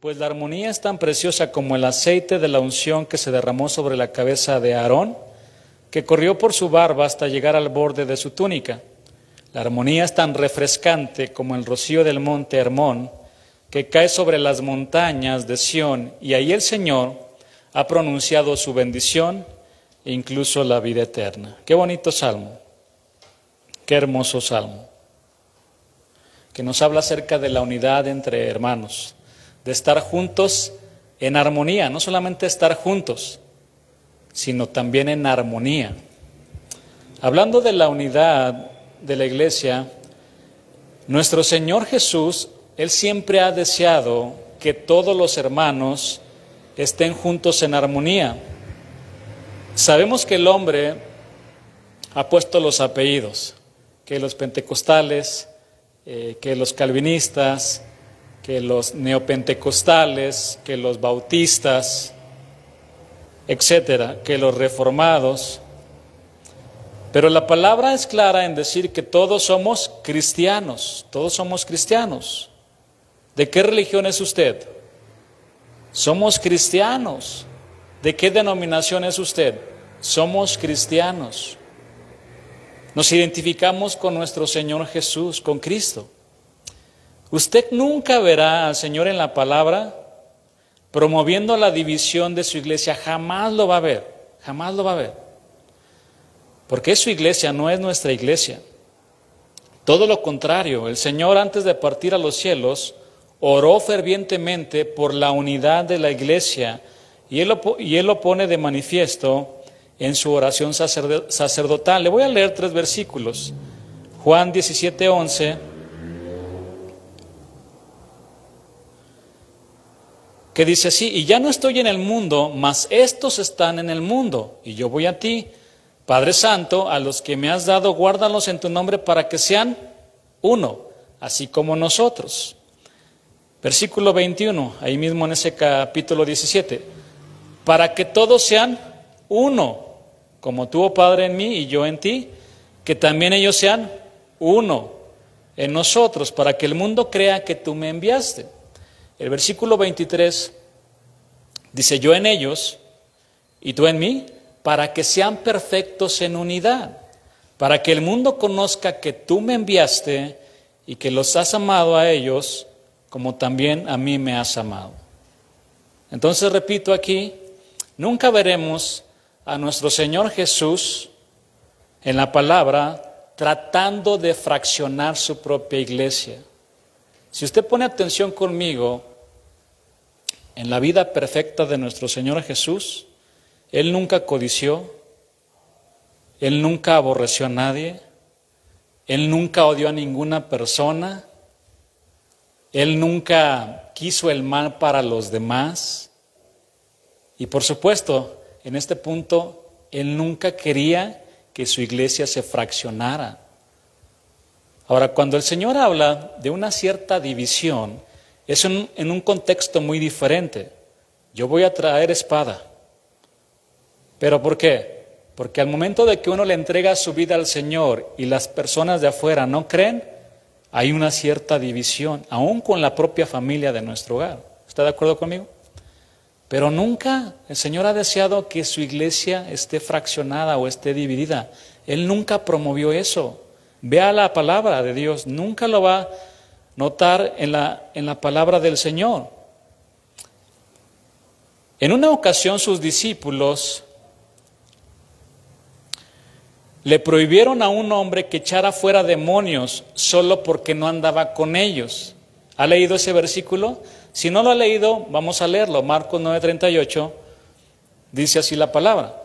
pues la armonía es tan preciosa como el aceite de la unción que se derramó sobre la cabeza de Aarón, que corrió por su barba hasta llegar al borde de su túnica. La armonía es tan refrescante como el rocío del monte Hermón, que cae sobre las montañas de Sión, y ahí el Señor ha pronunciado su bendición e incluso la vida eterna. Qué bonito salmo, qué hermoso salmo, que nos habla acerca de la unidad entre hermanos, de estar juntos en armonía, no solamente estar juntos, sino también en armonía. Hablando de la unidad de la iglesia, nuestro Señor Jesús, Él siempre ha deseado que todos los hermanos estén juntos en armonía. Sabemos que el hombre ha puesto los apellidos, que los pentecostales, que los calvinistas, que los neopentecostales, que los bautistas, etcétera, que los reformados. Pero la palabra es clara en decir que todos somos cristianos, todos somos cristianos. ¿De qué religión es usted? Somos cristianos. ¿De qué denominación es usted? Somos cristianos. Nos identificamos con nuestro Señor Jesús, con Cristo. Usted nunca verá al Señor en la palabra promoviendo la división de su iglesia. Jamás lo va a ver, jamás lo va a ver. Porque es su iglesia, no es nuestra iglesia. Todo lo contrario, el Señor antes de partir a los cielos oró fervientemente por la unidad de la iglesia y Él lo pone de manifiesto en su oración sacerdotal. Le voy a leer 3 versículos. Juan 17:11, que dice así: y ya no estoy en el mundo, mas estos están en el mundo, y yo voy a ti. Padre Santo, a los que me has dado, guárdalos en tu nombre para que sean uno, así como nosotros. Versículo 21, ahí mismo en ese capítulo 17. Para que todos sean uno, como tú, oh Padre, en mí y yo en ti, que también ellos sean uno en nosotros, para que el mundo crea que tú me enviaste. El versículo 23 dice: yo en ellos y tú en mí, para que sean perfectos en unidad, para que el mundo conozca que tú me enviaste y que los has amado a ellos como también a mí me has amado. Entonces repito aquí, nunca veremos a nuestro Señor Jesús en la palabra tratando de fraccionar su propia iglesia. Si usted pone atención conmigo en la vida perfecta de nuestro Señor Jesús, Él nunca codició, Él nunca aborreció a nadie, Él nunca odió a ninguna persona, Él nunca quiso el mal para los demás. Y por supuesto, en este punto, Él nunca quería que su iglesia se fraccionara. Ahora, cuando el Señor habla de una cierta división, es en un contexto muy diferente. Yo voy a traer espada. ¿Pero por qué? Porque al momento de que uno le entrega su vida al Señor y las personas de afuera no creen, hay una cierta división, aún con la propia familia de nuestro hogar. ¿Está de acuerdo conmigo? Pero nunca el Señor ha deseado que su iglesia esté fraccionada o esté dividida. Él nunca promovió eso. Vea la palabra de Dios, nunca lo va a notar en la palabra del Señor. En una ocasión sus discípulos le prohibieron a un hombre que echara fuera demonios solo porque no andaba con ellos. ¿Ha leído ese versículo? Si no lo ha leído, vamos a leerlo. Marcos 9:38, dice así la palabra.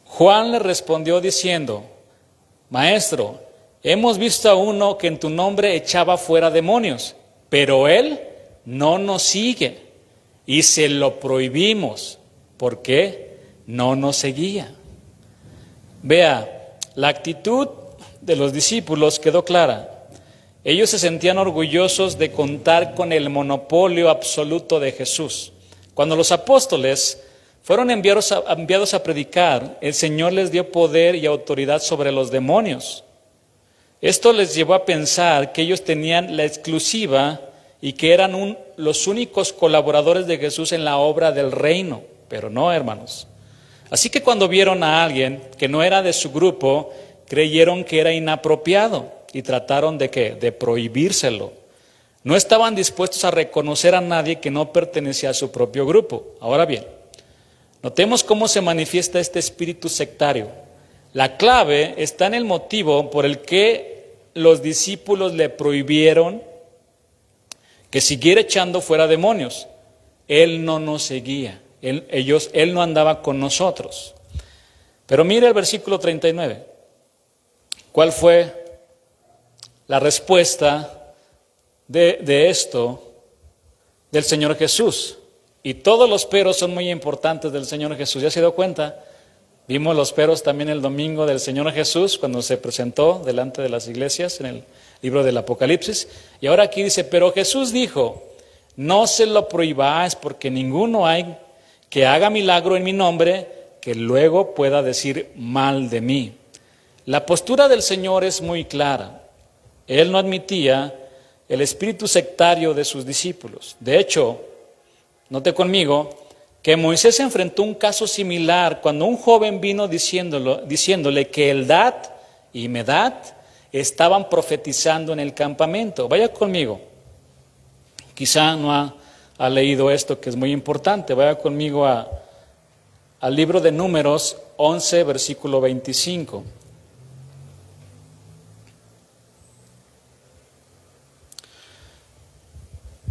Juan le respondió diciendo: Maestro, hemos visto a uno que en tu nombre echaba fuera demonios, pero él no nos sigue y se lo prohibimos porque no nos seguía. Vea, la actitud de los discípulos quedó clara. Ellos se sentían orgullosos de contar con el monopolio absoluto de Jesús. Cuando los apóstoles fueron enviados a predicar, el Señor les dio poder y autoridad sobre los demonios. Esto les llevó a pensar que ellos tenían la exclusiva y que eran los únicos colaboradores de Jesús en la obra del reino. Pero no, hermanos. Así que cuando vieron a alguien que no era de su grupo, creyeron que era inapropiado y trataron ¿de qué? De prohibírselo. No estaban dispuestos a reconocer a nadie que no pertenecía a su propio grupo. Ahora bien, notemos cómo se manifiesta este espíritu sectario. La clave está en el motivo por el que los discípulos le prohibieron que siguiera echando fuera demonios. Él no nos seguía, él no andaba con nosotros. Pero mire el versículo 39. ¿Cuál fue la respuesta de esto del Señor Jesús? Y todos los peros son muy importantes del Señor Jesús. ¿Ya se dio cuenta? Vimos los peros también el domingo del Señor Jesús cuando se presentó delante de las iglesias en el libro del Apocalipsis. Y ahora aquí dice, pero Jesús dijo, no se lo prohibáis porque ninguno hay que haga milagro en mi nombre que luego pueda decir mal de mí. La postura del Señor es muy clara. Él no admitía el espíritu sectario de sus discípulos. De hecho, note conmigo que Moisés enfrentó un caso similar cuando un joven vino diciéndole que Eldad y Medad estaban profetizando en el campamento. Vaya conmigo. Quizá no ha leído esto que es muy importante. Vaya conmigo al libro de Números 11, versículo 25.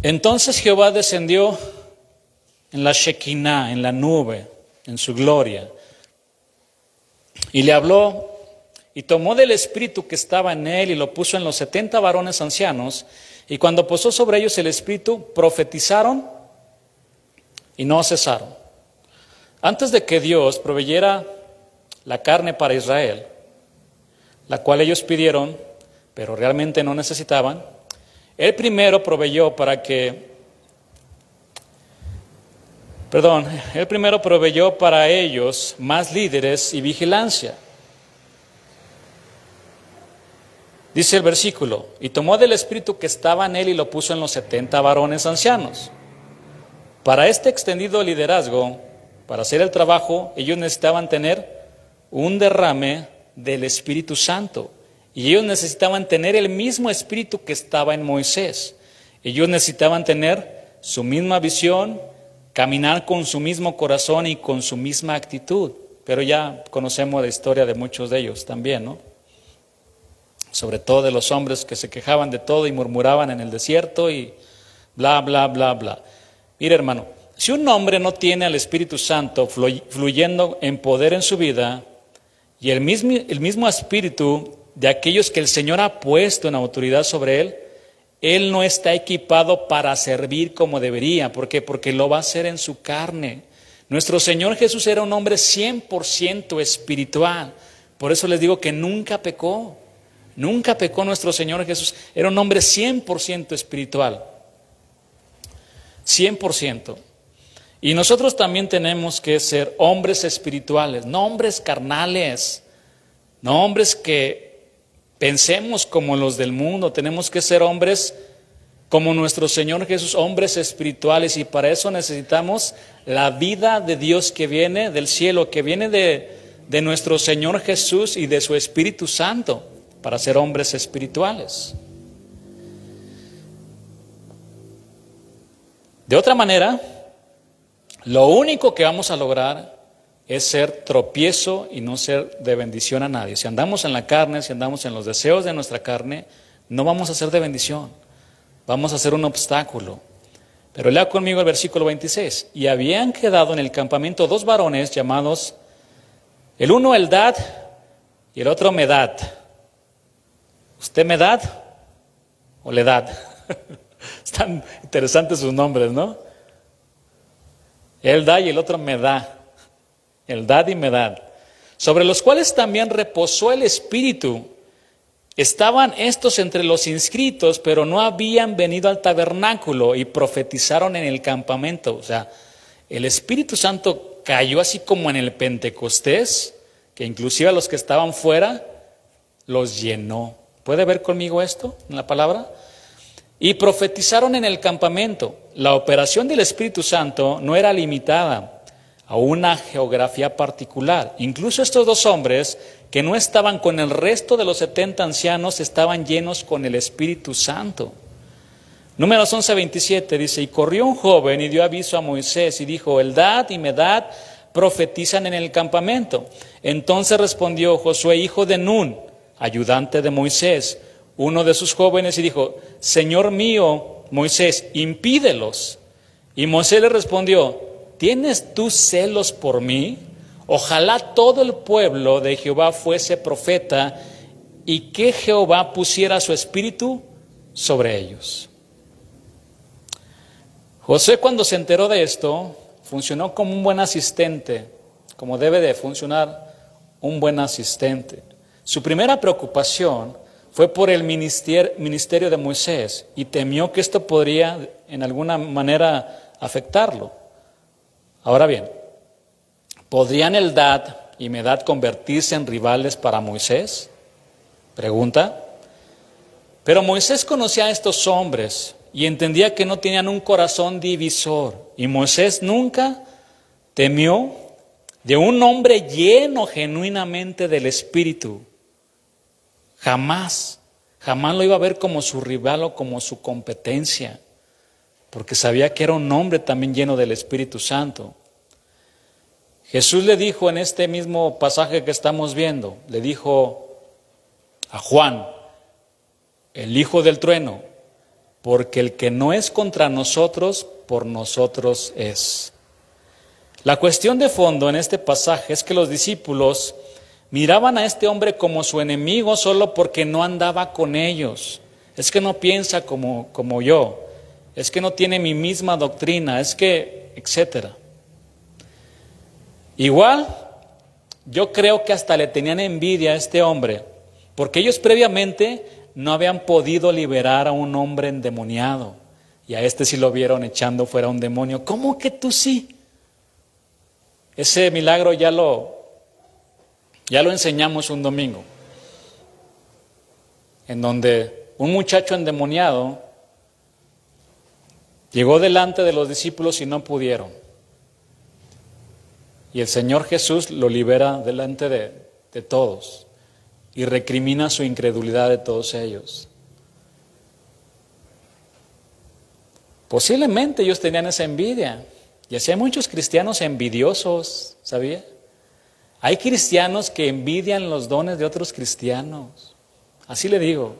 Entonces Jehová descendió en la Shekinah, en la nube, en su gloria, y le habló, y tomó del espíritu que estaba en él, y lo puso en los 70 varones ancianos, y cuando posó sobre ellos el espíritu, profetizaron, y no cesaron. Antes de que Dios proveyera la carne para Israel, la cual ellos pidieron, pero realmente no necesitaban, Él primero proveyó para ellos más líderes y vigilancia. Dice el versículo, y tomó del espíritu que estaba en él y lo puso en los 70 varones ancianos. Para este extendido liderazgo, para hacer el trabajo, ellos necesitaban tener un derrame del Espíritu Santo. Y ellos necesitaban tener el mismo espíritu que estaba en Moisés. Ellos necesitaban tener su misma visión, caminar con su mismo corazón y con su misma actitud. Pero ya conocemos la historia de muchos de ellos también, ¿no? Sobre todo de los hombres que se quejaban de todo y murmuraban en el desierto y bla, bla, bla, bla. Mire, hermano, si un hombre no tiene al Espíritu Santo fluyendo en poder en su vida y el mismo espíritu de aquellos que el Señor ha puesto en autoridad sobre él no está equipado para servir como debería. ¿Por qué? Porque lo va a hacer en su carne. Nuestro Señor Jesús era un hombre 100% espiritual. Por eso les digo que nunca pecó. Nunca pecó nuestro Señor Jesús. Era un hombre 100% espiritual. 100%. Y nosotros también tenemos que ser hombres espirituales, no hombres carnales, no hombres que pensemos como los del mundo. Tenemos que ser hombres como nuestro Señor Jesús, hombres espirituales, y para eso necesitamos la vida de Dios que viene del cielo, que viene de nuestro Señor Jesús y de su Espíritu Santo, para ser hombres espirituales. De otra manera, lo único que vamos a lograr es ser tropiezo y no ser de bendición a nadie. Si andamos en la carne, si andamos en los deseos de nuestra carne, no vamos a ser de bendición, vamos a ser un obstáculo. Pero lea conmigo el versículo 26. Y habían quedado en el campamento 2 varones llamados, el uno Eldad y el otro Medad. ¿Usted Medad o Ledad? Están interesantes sus nombres, ¿no? Eldad y el otro Medad. Eldad y Medad, sobre los cuales también reposó el Espíritu. Estaban estos entre los inscritos, pero no habían venido al tabernáculo, y profetizaron en el campamento. O sea, el Espíritu Santo cayó así como en el Pentecostés, que inclusive a los que estaban fuera los llenó. ¿Puede ver conmigo esto en la palabra? y profetizaron en el campamento. La operación del Espíritu Santo no era limitada a una geografía particular. Incluso estos dos hombres que no estaban con el resto de los 70 ancianos estaban llenos con el Espíritu Santo. Números 11:27 dice, y corrió un joven y dio aviso a Moisés y dijo, Eldad y Medad profetizan en el campamento. Entonces respondió Josué, hijo de Nun, ayudante de Moisés, uno de sus jóvenes, y dijo, Señor mío, Moisés, impídelos. Y Moisés le respondió, ¿tienes tú celos por mí? Ojalá todo el pueblo de Jehová fuese profeta y que Jehová pusiera su espíritu sobre ellos. Josué, cuando se enteró de esto, funcionó como un buen asistente, como debe de funcionar un buen asistente. Su primera preocupación fue por el ministerio de Moisés y temió que esto podría en alguna manera afectarlo. Ahora bien, ¿podrían Eldad y Medad convertirse en rivales para Moisés? Pregunta. Pero Moisés conocía a estos hombres y entendía que no tenían un corazón divisor. Y Moisés nunca temió de un hombre lleno genuinamente del Espíritu. Jamás lo iba a ver como su rival o como su competencia, porque sabía que era un hombre también lleno del Espíritu Santo. Jesús le dijo en este mismo pasaje que estamos viendo, le dijo a Juan, el hijo del trueno, porque el que no es contra nosotros, por nosotros es. La cuestión de fondo en este pasaje es que los discípulos miraban a este hombre como su enemigo solo porque no andaba con ellos. Es que no piensa como yo, es que no tiene mi misma doctrina, es que, etcétera. Igual, yo creo que hasta le tenían envidia a este hombre, porque ellos previamente no habían podido liberar a un hombre endemoniado, y a este sí lo vieron echando fuera un demonio. ¿Cómo que tú sí? Ese milagro ya lo enseñamos un domingo, en donde un muchacho endemoniado llegó delante de los discípulos y no pudieron. Y el Señor Jesús lo libera delante de todos y recrimina su incredulidad de todos ellos. Posiblemente ellos tenían esa envidia. Y así hay muchos cristianos envidiosos, ¿sabía? Hay cristianos que envidian los dones de otros cristianos. Así le digo.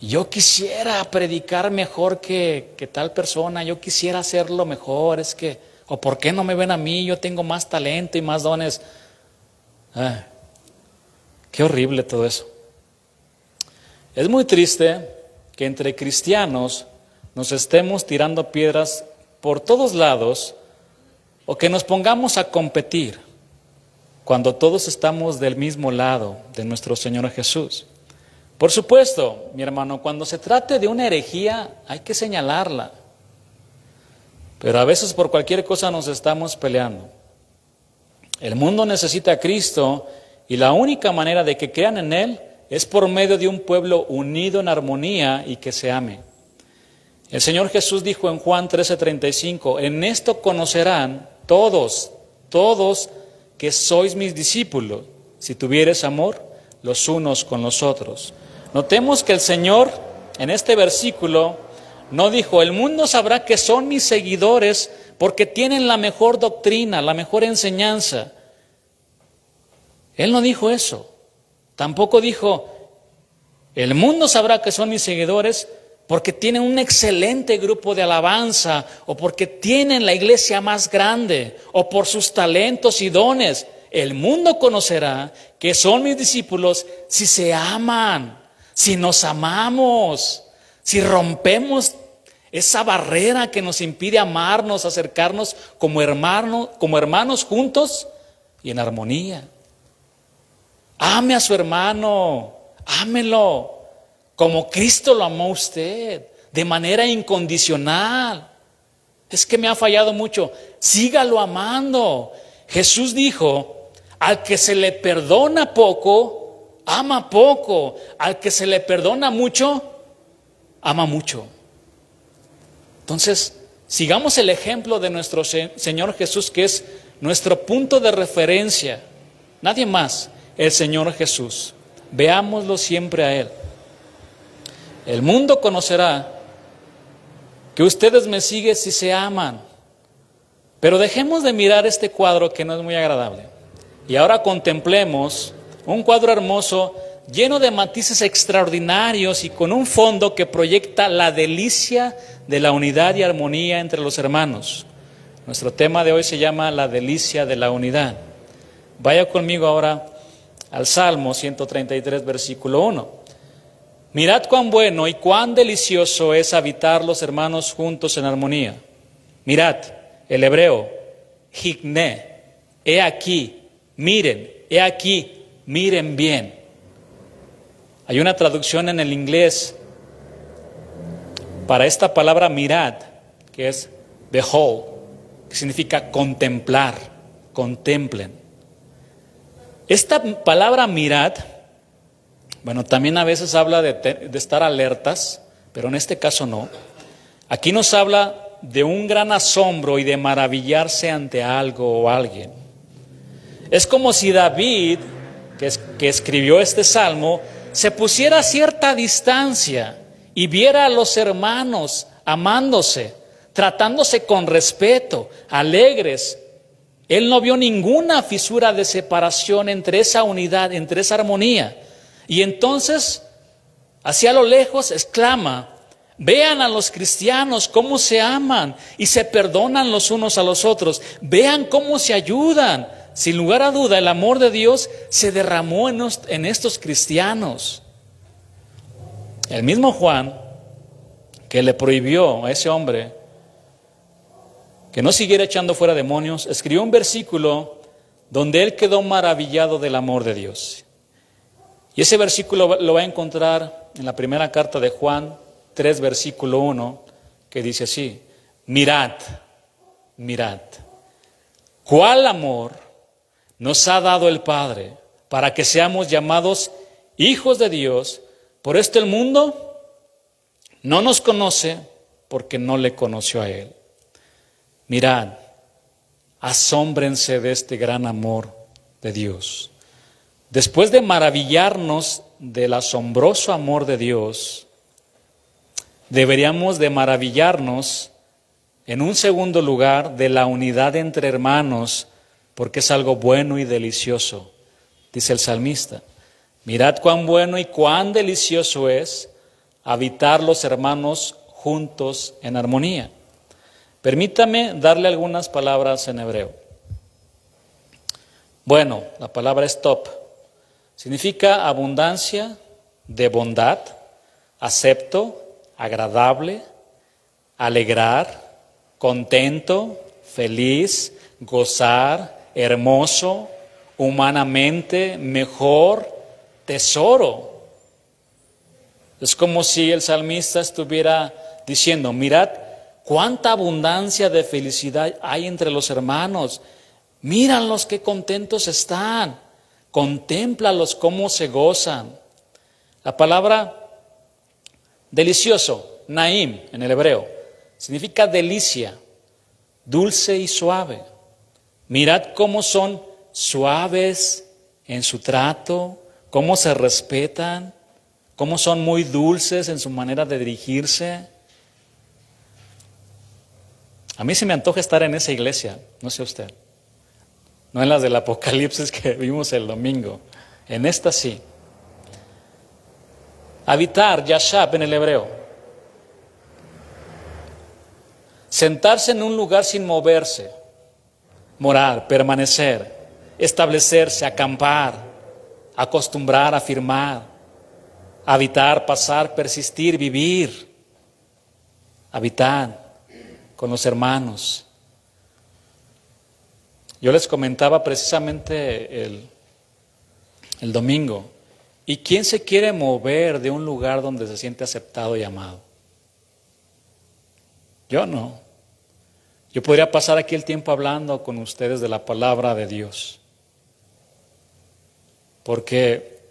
Yo quisiera predicar mejor que tal persona, yo quisiera hacerlo mejor, o ¿por qué no me ven a mí? Yo tengo más talento y más dones. Qué horrible todo eso. Es muy triste que entre cristianos nos estemos tirando piedras por todos lados o que nos pongamos a competir cuando todos estamos del mismo lado de nuestro Señor Jesús. Por supuesto, mi hermano, cuando se trate de una herejía hay que señalarla, pero a veces por cualquier cosa nos estamos peleando. El mundo necesita a Cristo y la única manera de que crean en Él es por medio de un pueblo unido en armonía y que se ame. El Señor Jesús dijo en Juan 13:35, en esto conocerán todos que sois mis discípulos, si tuvieres amor los unos con los otros. Notemos que el Señor en este versículo no dijo, el mundo sabrá que son mis seguidores porque tienen la mejor doctrina, la mejor enseñanza. Él no dijo eso. Tampoco dijo, el mundo sabrá que son mis seguidores porque tienen un excelente grupo de alabanza, o porque tienen la iglesia más grande, o por sus talentos y dones. El mundo conocerá que son mis discípulos si se aman, si nos amamos, si rompemos esa barrera que nos impide amarnos, acercarnos como hermanos juntos y en armonía. Ame a su hermano, ámelo. Como Cristo lo amó a usted, de manera incondicional. Es que me ha fallado mucho. Sígalo amando. Jesús dijo, al que se le perdona poco, ama poco. Al que se le perdona mucho, ama mucho. Entonces, sigamos el ejemplo de nuestro Señor Jesús, que es nuestro punto de referencia. Nadie más, el Señor Jesús. Veámoslo siempre a Él. El mundo conocerá que ustedes me siguen si se aman. Pero dejemos de mirar este cuadro que no es muy agradable. Y ahora contemplemos un cuadro hermoso, lleno de matices extraordinarios y con un fondo que proyecta la delicia de la unidad y armonía entre los hermanos. Nuestro tema de hoy se llama la delicia de la unidad. Vaya conmigo ahora al Salmo 133, versículo 1. Mirad cuán bueno y cuán delicioso es habitar los hermanos juntos en armonía. Mirad, el hebreo, hikne, he aquí, miren, he aquí, miren bien. Hay una traducción en el inglés para esta palabra mirad, que es behold, que significa contemplar, contemplen. Esta palabra mirad, bueno, también a veces habla de estar alertas, pero en este caso no. Aquí nos habla de un gran asombro y de maravillarse ante algo o alguien. Es como si David, que escribió este salmo, se pusiera a cierta distancia y viera a los hermanos amándose, tratándose con respeto, alegres. Él no vio ninguna fisura de separación entre esa unidad, entre esa armonía. Y entonces, hacia lo lejos, exclama: vean a los cristianos cómo se aman y se perdonan los unos a los otros. Vean cómo se ayudan. Sin lugar a duda, el amor de Dios se derramó en estos cristianos. El mismo Juan, que le prohibió a ese hombre que no siguiera echando fuera demonios, escribió un versículo donde él quedó maravillado del amor de Dios. Y ese versículo lo va a encontrar en la primera carta de Juan 3, versículo 1, que dice así: mirad, mirad, cuál amor nos ha dado el Padre para que seamos llamados hijos de Dios. Por esto el mundo no nos conoce porque no le conoció a Él. Mirad, asómbrense de este gran amor de Dios. Después de maravillarnos del asombroso amor de Dios, deberíamos de maravillarnos en un segundo lugar de la unidad entre hermanos, porque es algo bueno y delicioso, dice el salmista. Mirad cuán bueno y cuán delicioso es habitar los hermanos juntos en armonía. Permítame darle algunas palabras en hebreo. Bueno, la palabra es top. Significa abundancia de bondad, acepto, agradable, alegrar, contento, feliz, gozar, hermoso, humanamente, mejor, tesoro. Es como si el salmista estuviera diciendo: mirad cuánta abundancia de felicidad hay entre los hermanos. Míralos qué contentos están. Contémplalos cómo se gozan. La palabra delicioso, naim en el hebreo, significa delicia, dulce y suave. Mirad cómo son suaves en su trato, cómo se respetan, cómo son muy dulces en su manera de dirigirse. A mí se me antoja estar en esa iglesia, no sé usted. No en las del Apocalipsis que vimos el domingo, en esta sí. Habitar, yashab en el hebreo. Sentarse en un lugar sin moverse, morar, permanecer, establecerse, acampar, acostumbrar, afirmar, habitar, pasar, persistir, vivir. Habitar con los hermanos. Yo les comentaba precisamente el domingo, ¿y quién se quiere mover de un lugar donde se siente aceptado y amado? Yo no. Yo podría pasar aquí el tiempo hablando con ustedes de la palabra de Dios, porque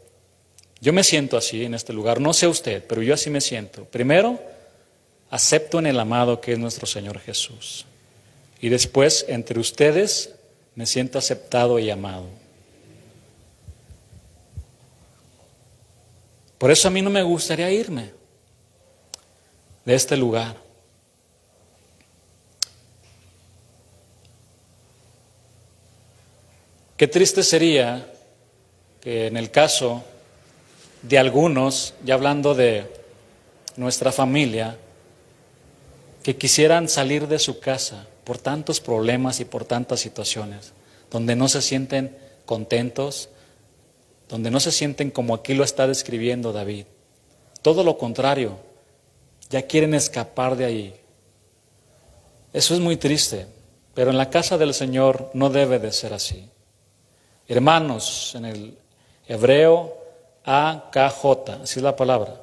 Yo me siento así en este lugar, no sé usted, pero yo así me siento. Primero, acepto en el amado que es nuestro Señor Jesús. Y después, entre ustedes, me siento aceptado y amado. Por eso a mí no me gustaría irme de este lugar. Qué triste sería que en el caso de algunos, ya hablando de nuestra familia, que quisieran salir de su casa por tantos problemas y por tantas situaciones, donde no se sienten contentos, donde no se sienten como aquí lo está describiendo David. Todo lo contrario, ya quieren escapar de ahí. Eso es muy triste, pero en la casa del Señor no debe de ser así. Hermanos, en el hebreo AKJ, así es la palabra,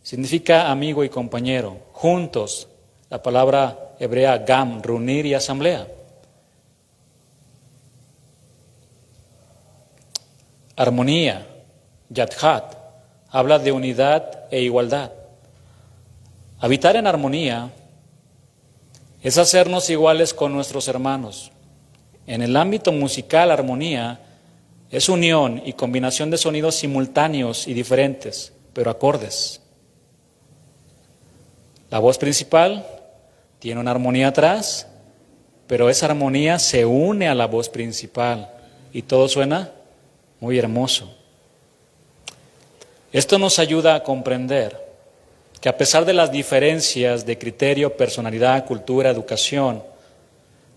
significa amigo y compañero, juntos, la palabra hebrea gam, reunir y asamblea. Armonía, yadhat, habla de unidad e igualdad. Habitar en armonía es hacernos iguales con nuestros hermanos. En el ámbito musical, armonía es unión y combinación de sonidos simultáneos y diferentes, pero acordes. La voz principal tiene una armonía atrás, pero esa armonía se une a la voz principal y todo suena muy hermoso. Esto nos ayuda a comprender que a pesar de las diferencias de criterio, personalidad, cultura, educación,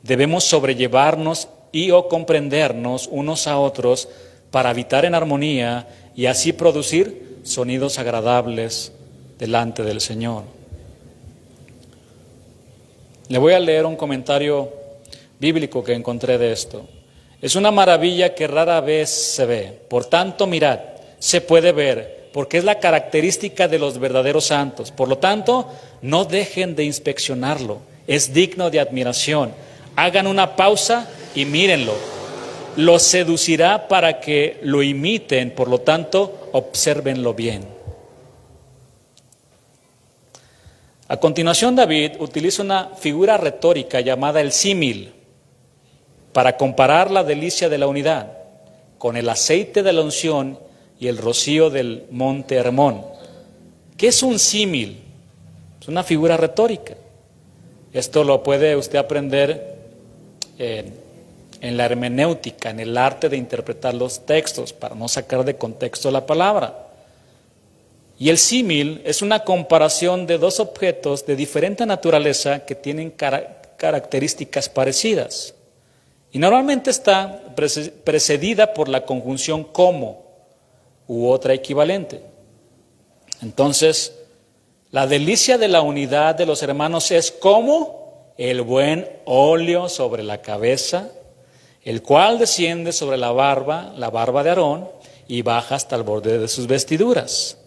debemos sobrellevarnos y o comprendernos unos a otros para habitar en armonía y así producir sonidos agradables delante del Señor. Le voy a leer un comentario bíblico que encontré de esto. Es una maravilla que rara vez se ve. Por tanto, mirad, se puede ver, porque es la característica de los verdaderos santos. Por lo tanto, no dejen de inspeccionarlo. Es digno de admiración. Hagan una pausa y mírenlo. Los seducirá para que lo imiten, por lo tanto, obsérvenlo bien. A continuación, David utiliza una figura retórica llamada el símil para comparar la delicia de la unidad con el aceite de la unción y el rocío del monte Hermón. ¿Qué es un símil? Es una figura retórica. Esto lo puede usted aprender en la hermenéutica, en el arte de interpretar los textos, para no sacar de contexto la palabra. Y el símil es una comparación de dos objetos de diferente naturaleza que tienen características parecidas. Y normalmente está precedida por la conjunción como u otra equivalente. Entonces, la delicia de la unidad de los hermanos es como el buen óleo sobre la cabeza, el cual desciende sobre la barba de Aarón, y baja hasta el borde de sus vestiduras.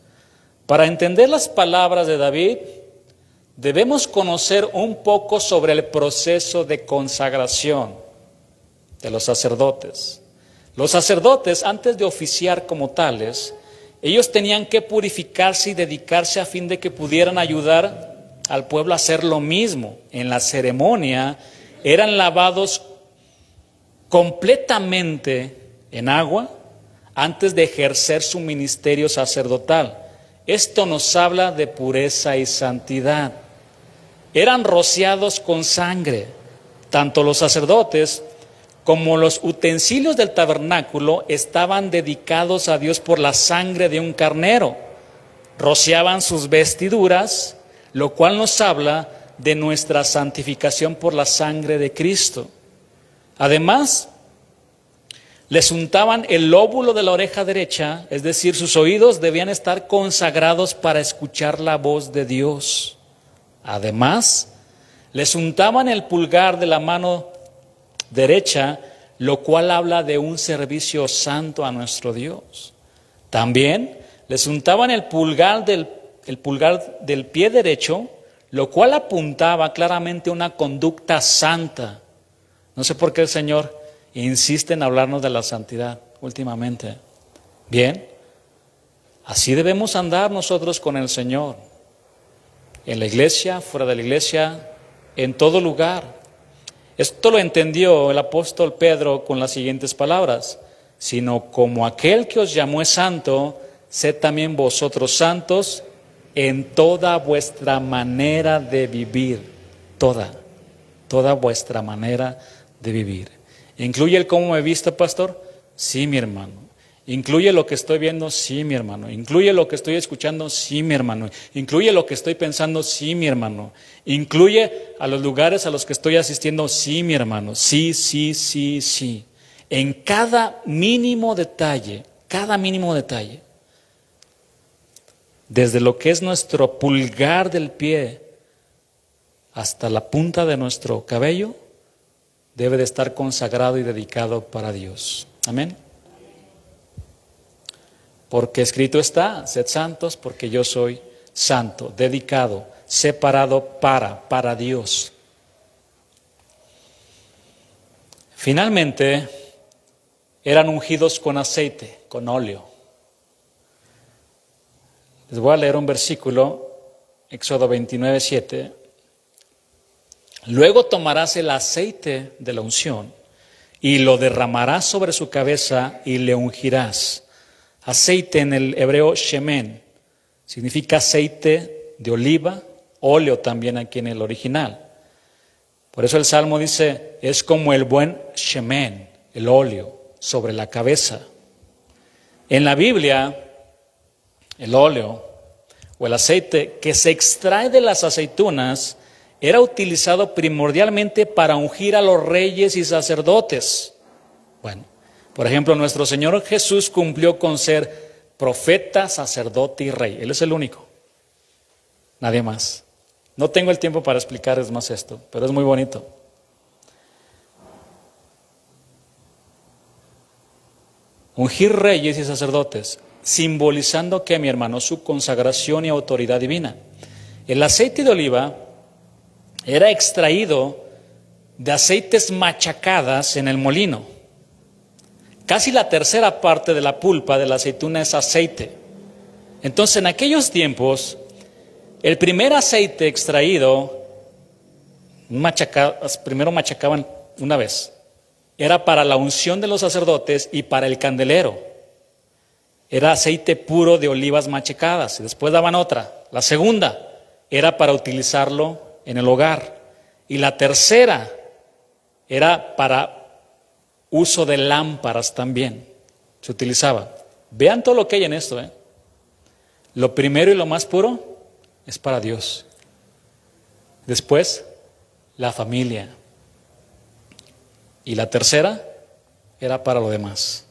Para entender las palabras de David, debemos conocer un poco sobre el proceso de consagración de los sacerdotes. Los sacerdotes, antes de oficiar como tales, ellos tenían que purificarse y dedicarse a fin de que pudieran ayudar al pueblo a hacer lo mismo. En la ceremonia eran lavados completamente en agua antes de ejercer su ministerio sacerdotal. Esto nos habla de pureza y santidad. Eran rociados con sangre. Tanto los sacerdotes como los utensilios del tabernáculo estaban dedicados a Dios por la sangre de un carnero. Rociaban sus vestiduras, lo cual nos habla de nuestra santificación por la sangre de Cristo. Además, les untaban el lóbulo de la oreja derecha, es decir, sus oídos debían estar consagrados para escuchar la voz de Dios. Además, les untaban el pulgar de la mano derecha, lo cual habla de un servicio santo a nuestro Dios. También les untaban el pulgar del pie derecho, lo cual apuntaba claramente a una conducta santa. No sé por qué el Señor insiste en hablarnos de la santidad últimamente. Bien. Así debemos andar nosotros con el Señor, en la iglesia, fuera de la iglesia, en todo lugar. Esto lo entendió el apóstol Pedro con las siguientes palabras: sino como aquel que os llamó es santo, sed también vosotros santos en toda vuestra manera de vivir. Toda vuestra manera de vivir. ¿Incluye el cómo me he visto, pastor? Sí, mi hermano. ¿Incluye lo que estoy viendo? Sí, mi hermano. ¿Incluye lo que estoy escuchando? Sí, mi hermano. ¿Incluye lo que estoy pensando? Sí, mi hermano. ¿Incluye a los lugares a los que estoy asistiendo? Sí, mi hermano. Sí, sí, sí, sí. En cada mínimo detalle, desde lo que es nuestro pulgar del pie hasta la punta de nuestro cabello, debe de estar consagrado y dedicado para Dios. Amén. Porque escrito está: sed santos porque yo soy santo, dedicado, separado para Dios. Finalmente, eran ungidos con aceite, con óleo. Les voy a leer un versículo, Éxodo 29:7. Luego tomarás el aceite de la unción y lo derramarás sobre su cabeza y le ungirás. Aceite en el hebreo shemen significa aceite de oliva, óleo también aquí en el original. Por eso el Salmo dice, es como el buen shemen, el óleo, sobre la cabeza. En la Biblia, el óleo o el aceite que se extrae de las aceitunas era utilizado primordialmente para ungir a los reyes y sacerdotes. Bueno, por ejemplo, nuestro Señor Jesús cumplió con ser profeta, sacerdote y rey. Él es el único, nadie más. No tengo el tiempo para explicarles más esto, pero es muy bonito. Ungir reyes y sacerdotes, simbolizando que, mi hermano, su consagración y autoridad divina. El aceite de oliva era extraído de aceites machacadas en el molino. Casi la tercera parte de la pulpa de la aceituna es aceite. Entonces, en aquellos tiempos, el primer aceite extraído, primero machacaban una vez, era para la unción de los sacerdotes y para el candelero. Era aceite puro de olivas machacadas y después daban otra. La segunda era para utilizarlo en el hogar. Y la tercera era para uso de lámparas también. Se utilizaba. Vean todo lo que hay en esto. Lo primero y lo más puro es para Dios. Después, la familia. Y la tercera era para lo demás.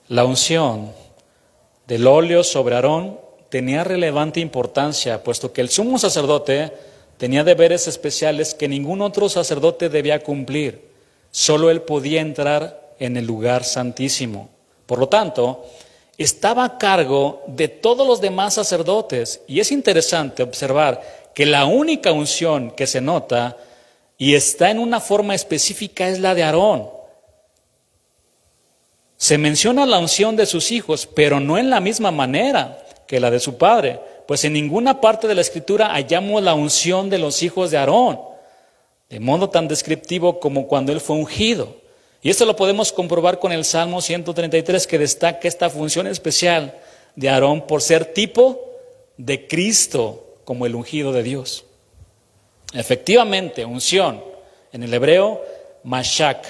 La unción del óleo sobre Aarón tenía relevante importancia, puesto que el sumo sacerdote tenía deberes especiales que ningún otro sacerdote debía cumplir. Solo él podía entrar en el lugar santísimo. Por lo tanto, estaba a cargo de todos los demás sacerdotes. Y es interesante observar que la única unción que se nota y está en una forma específica es la de Aarón. Se menciona la unción de sus hijos, pero no en la misma manera que la de su padre, pues en ninguna parte de la Escritura hallamos la unción de los hijos de Aarón, de modo tan descriptivo como cuando él fue ungido. Y esto lo podemos comprobar con el Salmo 133, que destaca esta función especial de Aarón por ser tipo de Cristo como el ungido de Dios. Efectivamente, unción, en el hebreo, mashak,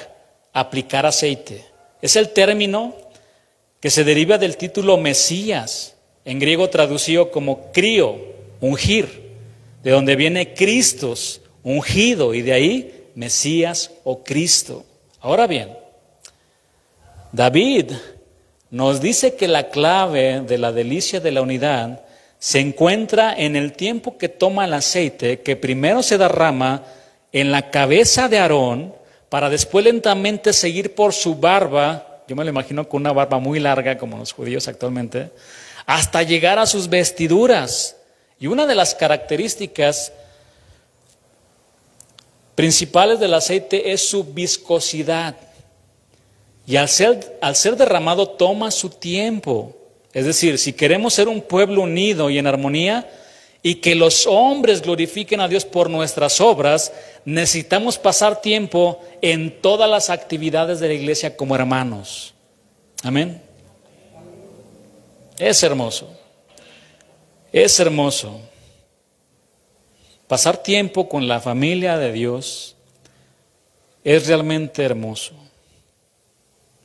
aplicar aceite. Es el término que se deriva del título Mesías, en griego traducido como crío, ungir, de donde viene Cristos, ungido, y de ahí Mesías o Cristo. Ahora bien, David nos dice que la clave de la delicia de la unidad se encuentra en el tiempo que toma el aceite, que primero se derrama en la cabeza de Aarón, para después lentamente seguir por su barba. Yo me lo imagino con una barba muy larga, como los judíos actualmente, hasta llegar a sus vestiduras. Y una de las características principales del aceite es su viscosidad. Y al ser derramado toma su tiempo. Es decir, si queremos ser un pueblo unido y en armonía y que los hombres glorifiquen a Dios por nuestras obras, necesitamos pasar tiempo en todas las actividades de la iglesia como hermanos. Amén. Es hermoso. Es hermoso. Pasar tiempo con la familia de Dios es realmente hermoso.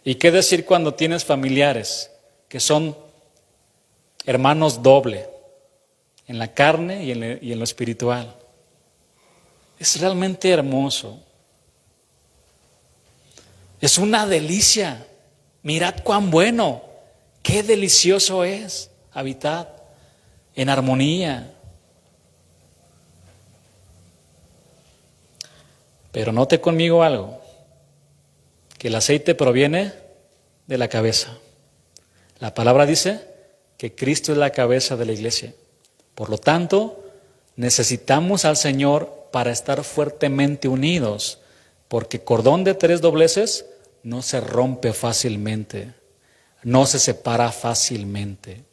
¿Y qué decir cuando tienes familiares que son hermanos doble, en la carne y en lo espiritual? Es realmente hermoso. Es una delicia. Mirad cuán bueno, qué delicioso es habitar en armonía. Pero note conmigo algo, que el aceite proviene de la cabeza. La palabra dice que Cristo es la cabeza de la iglesia. Por lo tanto, necesitamos al Señor para estar fuertemente unidos, porque cordón de 3 dobleces no se rompe fácilmente, no se separa fácilmente.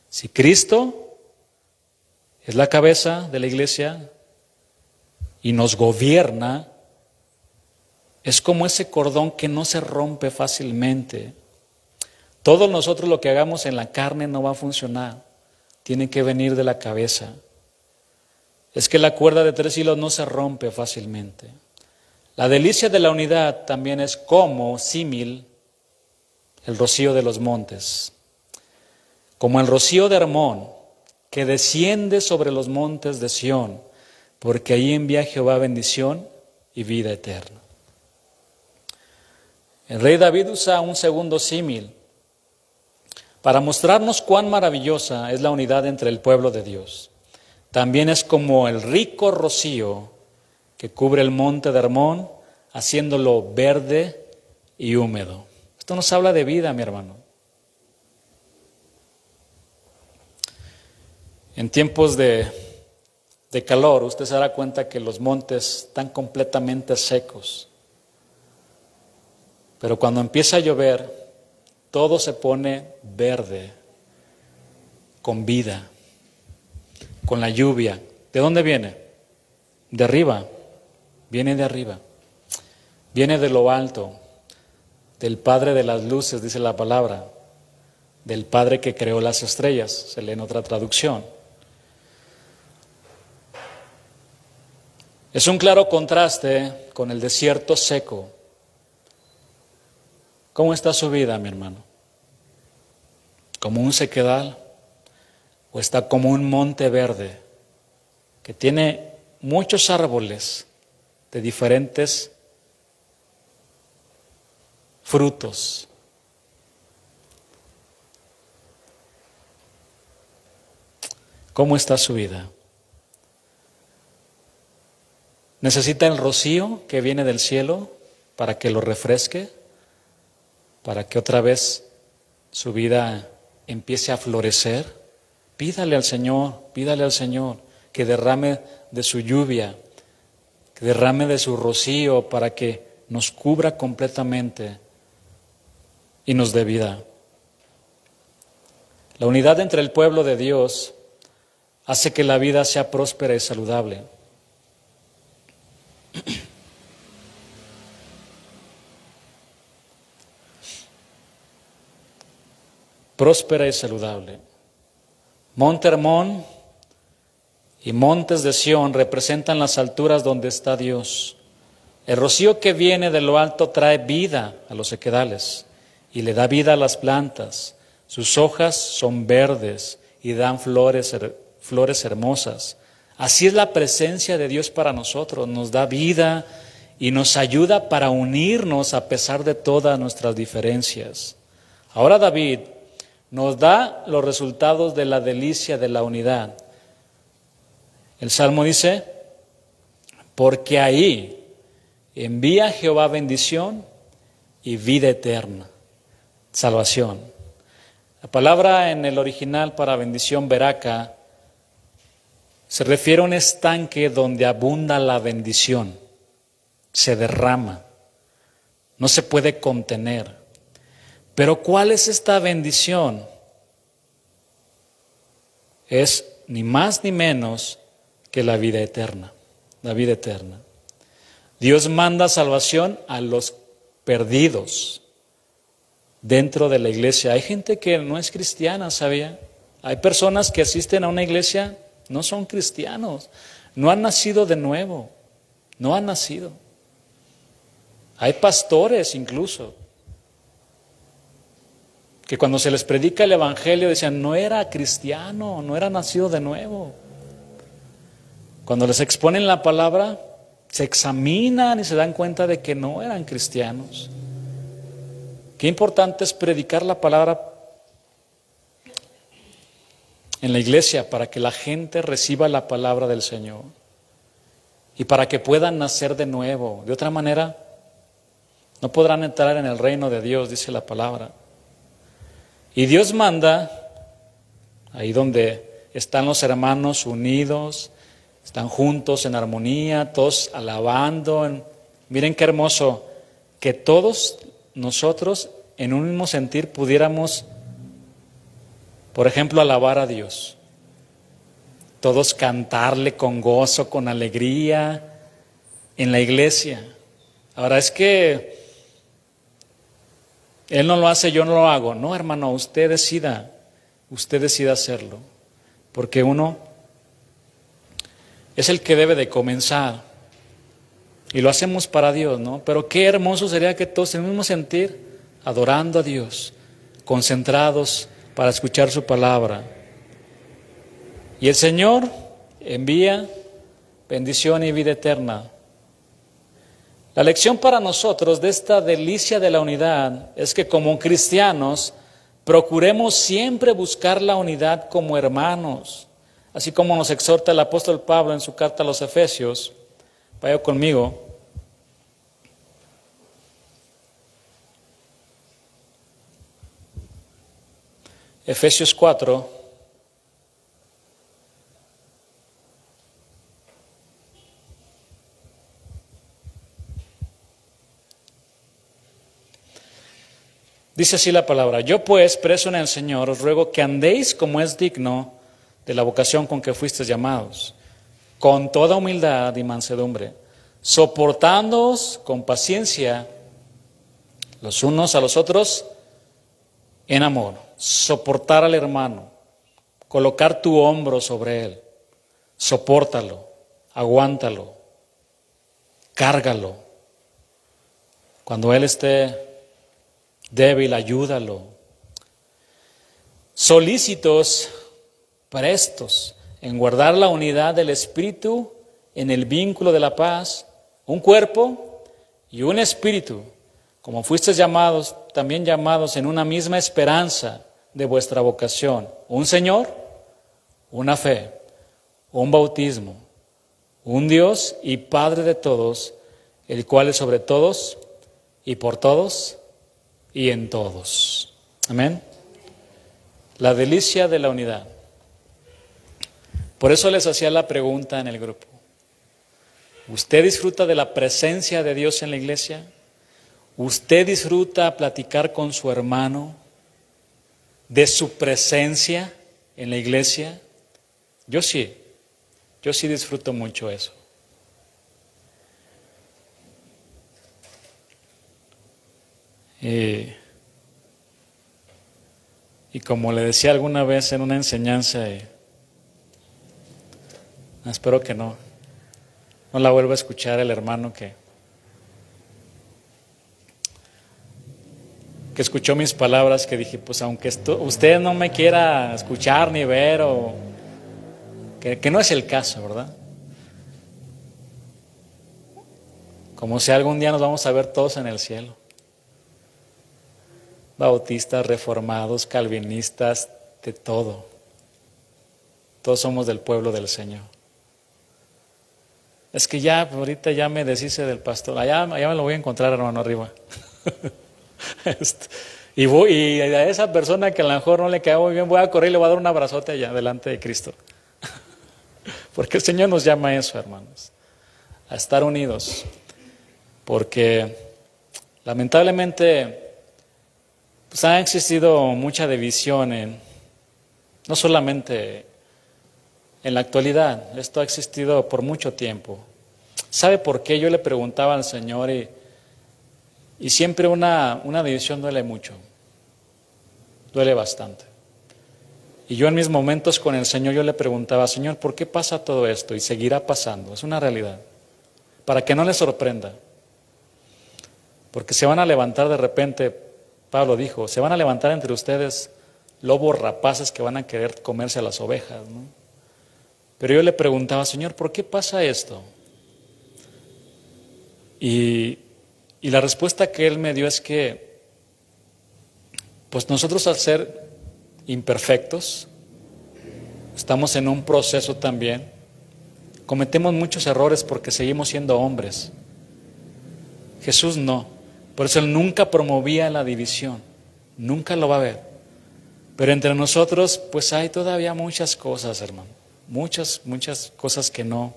Si Cristo es la cabeza de la iglesia y nos gobierna, es como ese cordón que no se rompe fácilmente. Todos nosotros lo que hagamos en la carne no va a funcionar. Tiene que venir de la cabeza. Es que la cuerda de 3 hilos no se rompe fácilmente. La delicia de la unidad también es como símil el rocío de los montes. Como el rocío de Hermón, que desciende sobre los montes de Sión, porque ahí envía Jehová bendición y vida eterna. El rey David usa un segundo símil para mostrarnos cuán maravillosa es la unidad entre el pueblo de Dios. También es como el rico rocío que cubre el monte de Hermón, haciéndolo verde y húmedo. Esto nos habla de vida, mi hermano. En tiempos de calor, usted se dará cuenta que los montes están completamente secos. Pero cuando empieza a llover, todo se pone verde, con vida, con la lluvia. ¿De dónde viene? De arriba. Viene de arriba. Viene de lo alto, del Padre de las luces, dice la palabra, del Padre que creó las estrellas, se lee en otra traducción. Es un claro contraste con el desierto seco. ¿Cómo está su vida, mi hermano? ¿Como un sequedal? ¿O está como un monte verde que tiene muchos árboles de diferentes frutos? ¿Cómo está su vida? ¿Necesita el rocío que viene del cielo para que lo refresque? Para que otra vez su vida empiece a florecer. Pídale al Señor que derrame de su lluvia, que derrame de su rocío para que nos cubra completamente y nos dé vida. La unidad entre el pueblo de Dios hace que la vida sea próspera y saludable. Próspera y saludable. Monte Hermón y montes de Sión representan las alturas donde está Dios. El rocío que viene de lo alto trae vida a los sequedales y le da vida a las plantas. Sus hojas son verdes y dan flores hermosas. Así es la presencia de Dios para nosotros. Nos da vida y nos ayuda para unirnos a pesar de todas nuestras diferencias. Ahora David nos da los resultados de la delicia de la unidad. El Salmo dice, porque ahí envía Jehová bendición y vida eterna, salvación. La palabra en el original para bendición, beraka, se refiere a un estanque donde abunda la bendición, se derrama, no se puede contener. Pero ¿cuál es esta bendición? Es ni más ni menos que la vida eterna. La vida eterna. Dios manda salvación a los perdidos dentro de la iglesia. Hay gente que no es cristiana, ¿sabía? Hay personas que asisten a una iglesia, no son cristianos, no han nacido de nuevo, no han nacido. Hay pastores incluso, que cuando se les predica el evangelio decían, no era cristiano, no era nacido de nuevo. Cuando les exponen la palabra, se examinan y se dan cuenta de que no eran cristianos. Qué importante es predicar la palabra en la iglesia para que la gente reciba la palabra del Señor y para que puedan nacer de nuevo. De otra manera, no podrán entrar en el reino de Dios, dice la palabra. Y Dios manda, ahí donde están los hermanos unidos, están juntos en armonía, todos alabando. Miren qué hermoso, que todos nosotros en un mismo sentir pudiéramos, por ejemplo, alabar a Dios. Todos cantarle con gozo, con alegría en la iglesia. Ahora es que Él no lo hace, yo no lo hago. No, hermano, usted decida hacerlo. Porque uno es el que debe de comenzar. Y lo hacemos para Dios, ¿no? Pero qué hermoso sería que todos en el mismo sentir, adorando a Dios, concentrados para escuchar su palabra. Y el Señor envía bendición y vida eterna. La lección para nosotros de esta delicia de la unidad es que como cristianos procuremos siempre buscar la unidad como hermanos, así como nos exhorta el apóstol Pablo en su carta a los Efesios. Vaya conmigo. Efesios 4. Dice así la palabra: yo pues, preso en el Señor, os ruego que andéis como es digno de la vocación con que fuisteis llamados, con toda humildad y mansedumbre, soportándoos con paciencia los unos a los otros en amor. Soportar al hermano, colocar tu hombro sobre él, sopórtalo, aguántalo, cárgalo. Cuando él esté débil, ayúdalo. Solícitos, prestos en guardar la unidad del Espíritu en el vínculo de la paz, un cuerpo y un espíritu, como fuisteis llamados, también llamados en una misma esperanza de vuestra vocación, un Señor, una fe, un bautismo, un Dios y Padre de todos, el cual es sobre todos y por todos y en todos. Amén. La delicia de la unidad. Por eso les hacía la pregunta en el grupo: ¿usted disfruta de la presencia de Dios en la iglesia? ¿Usted disfruta platicar con su hermano de su presencia en la iglesia? Yo sí disfruto mucho eso. Y como le decía alguna vez en una enseñanza, espero que no la vuelva a escuchar el hermano que escuchó mis palabras, que dije, pues aunque usted no me quiera escuchar ni ver, o que no es el caso, ¿verdad? Como si algún día nos vamos a ver todos en el cielo. Bautistas, reformados, calvinistas, de todo. Todos somos del pueblo del Señor. Es que ya, ahorita ya me deshice del pastor. Allá me lo voy a encontrar, hermano, arriba. Y a esa persona que a lo mejor no le queda muy bien, voy a correr y le voy a dar un abrazote allá delante de Cristo. Porque el Señor nos llama a eso, hermanos, a estar unidos. Porque lamentablemente Pues ha existido mucha división no solamente en la actualidad, esto ha existido por mucho tiempo. ¿Sabe por qué? Yo le preguntaba al Señor y siempre una división duele mucho, duele bastante. Y yo en mis momentos con el Señor yo le preguntaba, Señor, ¿por qué pasa todo esto? Y seguirá pasando, es una realidad, para que no le sorprenda. Porque se van a levantar de repente, Pablo dijo, se van a levantar entre ustedes lobos rapaces que van a querer comerse a las ovejas, ¿no? Pero yo le preguntaba, Señor, ¿por qué pasa esto? Y la respuesta que Él me dio es que, pues nosotros al ser imperfectos, estamos en un proceso también, cometemos muchos errores porque seguimos siendo hombres. Jesús no, por eso Él nunca promovía la división, nunca lo va a ver. Pero entre nosotros, pues hay todavía muchas cosas, hermano, muchas cosas que no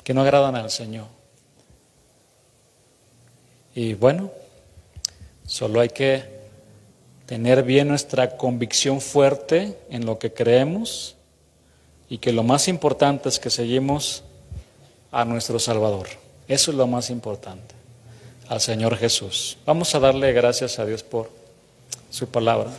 agradan al Señor. Y bueno, solo hay que tener bien nuestra convicción fuerte en lo que creemos y que lo más importante es que seguimos a nuestro Salvador. Eso es lo más importante, al Señor Jesús. Vamos a darle gracias a Dios por su palabra.